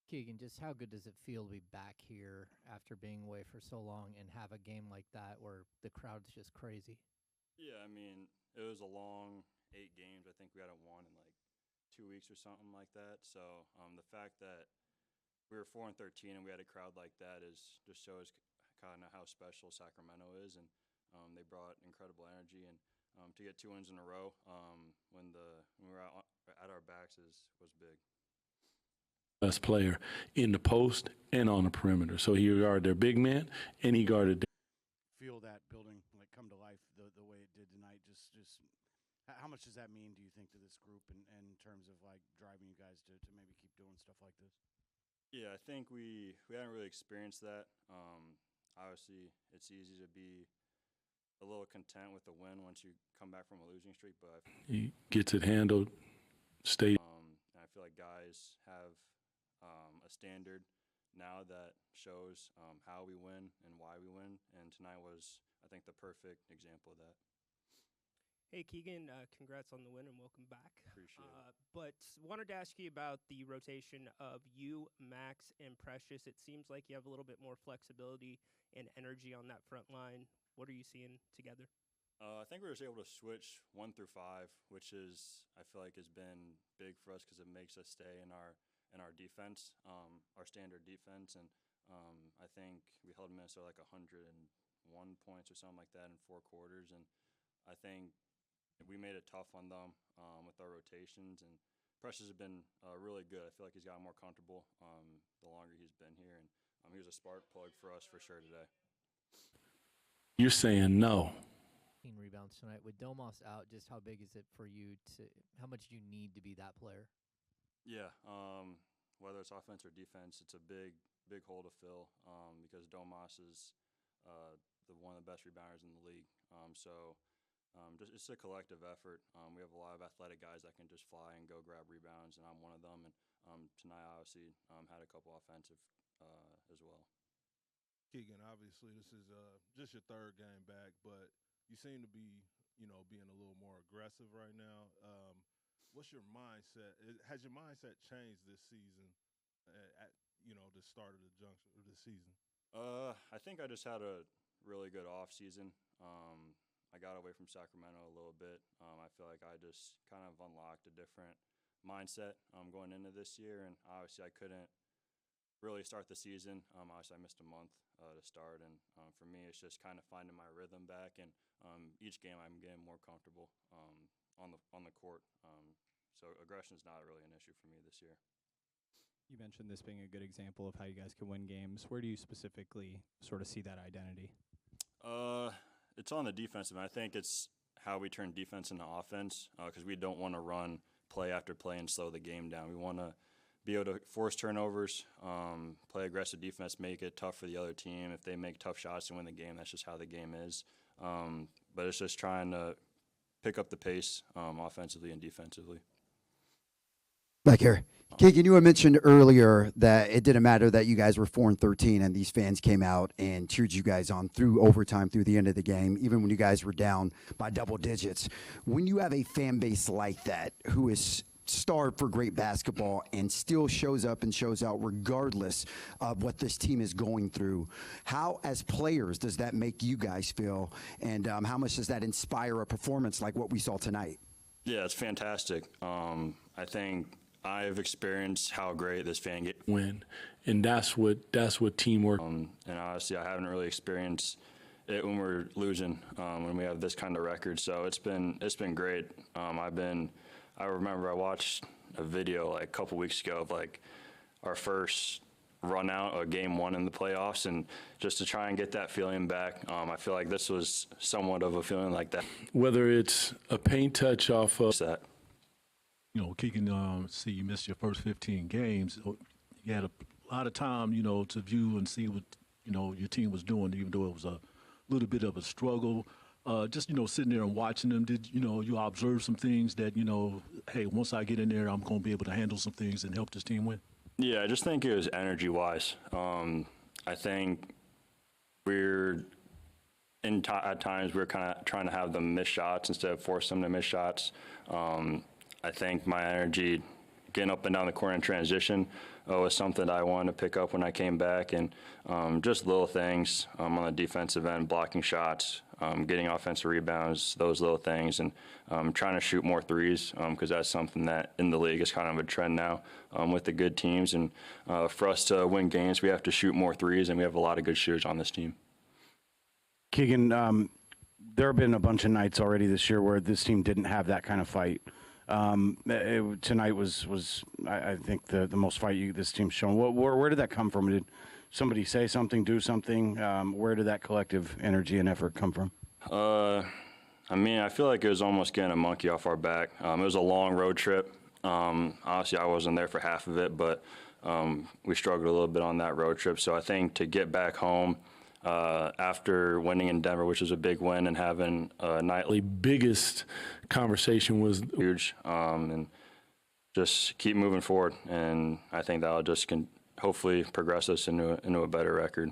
Keegan, just how good does it feel to be back here after being away for so long and have a game like that where the crowd's just crazy? Yeah, I mean, it was a long 8 games. I think we hadn't won in like 2 weeks or something like that. So the fact that we were 4-13 and we had a crowd like that is just shows kind of how special Sacramento is, and they brought incredible energy. And to get 2 wins in a row when we were at our backs was big. Best player in the post and on the perimeter. So he guarded their big man and he guarded feel that building like come to life the way it did tonight. Just how much does that mean, do you think, to this group and in terms of like driving you guys to maybe keep doing stuff like this? Yeah, I think we haven't really experienced that. Obviously, it's easy to be a little content with the win once you come back from a losing streak, but he gets it handled, stay. And I feel like guys have a standard now that shows how we win and why we win, and tonight was, I think, the perfect example of that. Hey, Keegan, congrats on the win and welcome back. Appreciate it. But wanted to ask you about the rotation of you, Max, and Precious. It seems like you have a little bit more flexibility and energy on that front line. What are you seeing together? I think we were just able to switch 1 through 5, which is, I feel like, has been big for us because it makes us stay in our defense, our standard defense, and I think we held Minnesota like 101 points or something like that in 4 quarters, and I think we made it tough on them with our rotations, and Precious has been really good. I feel like he's gotten more comfortable the longer he's been here, and he was a spark plug for us for sure today. You're saying no. Rebounds tonight with Domas out. Just how big is it for you how much do you need to be that player? Yeah, whether it's offense or defense, it's a big hole to fill because Domas is one of the best rebounders in the league. It's a collective effort. We have a lot of athletic guys that can just fly and go grab rebounds, and I'm one of them. And tonight, I obviously had a couple offensive as well. Keegan, obviously this is just your 3rd game back, but you seem to be, being a little more aggressive right now. What's your mindset? Has your mindset changed this season at the start of the junction of this season? I think I just had a really good off season. I got away from Sacramento a little bit. I feel like I just kind of unlocked a different mindset going into this year, and obviously I couldn't really start the season. Obviously I missed a month to start, and for me it's just kind of finding my rhythm back, and each game I'm getting more comfortable on the court. So aggression is not really an issue for me this year. You mentioned this being a good example of how you guys can win games. Where do you specifically sort of see that identity? It's on the defensive end. I think it's how we turn defense into offense because we don't want to run play after play and slow the game down. We want to be able to force turnovers, play aggressive defense, make it tough for the other team. If they make tough shots to win the game, that's just how the game is. But it's just trying to pick up the pace offensively and defensively. Back here. Keegan, you had mentioned earlier that it didn't matter that you guys were 4-13 and these fans came out and cheered you guys on through overtime, through the end of the game, even when you guys were down by double digits. When you have a fan base like that who is starved for great basketball and still shows up and shows out regardless of what this team is going through, how, as players, does that make you guys feel? And how much does that inspire a performance like what we saw tonight? Yeah, it's fantastic. I think I've experienced how great this fan get Win, and that's what teamwork. And honestly, I haven't really experienced it when we're losing, when we have this kind of record. So it's been great. I remember I watched a video like a couple weeks ago of like our first run out of game 1 in the playoffs, and just to try and get that feeling back. I feel like this was somewhat of a feeling like that. Whether it's a paint touch off of that. Keegan, see you missed your first 15 games. You had a lot of time, to view and see what, your team was doing, even though it was a little bit of a struggle. Just, sitting there and watching them, did, you observe some things that, hey, once I get in there, I'm going to be able to handle some things and help this team win? Yeah, I just think it was energy-wise. I think at times we're kind of trying to have them miss shots instead of force them to miss shots. I think my energy getting up and down the court in transition was something that I wanted to pick up when I came back, and just little things on the defensive end, blocking shots, getting offensive rebounds, those little things, and trying to shoot more threes because that's something that in the league is kind of a trend now with the good teams. And for us to win games, we have to shoot more threes, and we have a lot of good shooters on this team. Keegan, there have been a bunch of nights already this year where this team didn't have that kind of fight. Tonight was I think the most fight this team's shown. Where did that come from? Did somebody say something, do something? Where did that collective energy and effort come from? I mean, I feel like it was almost getting a monkey off our back. It was a long road trip. Honestly, I wasn't there for half of it, but we struggled a little bit on that road trip. So I think to get back home after winning in Denver, which was a big win, and having a nightly Biggest conversation was huge, and just keep moving forward. And I think that'll just hopefully progress us into a better record.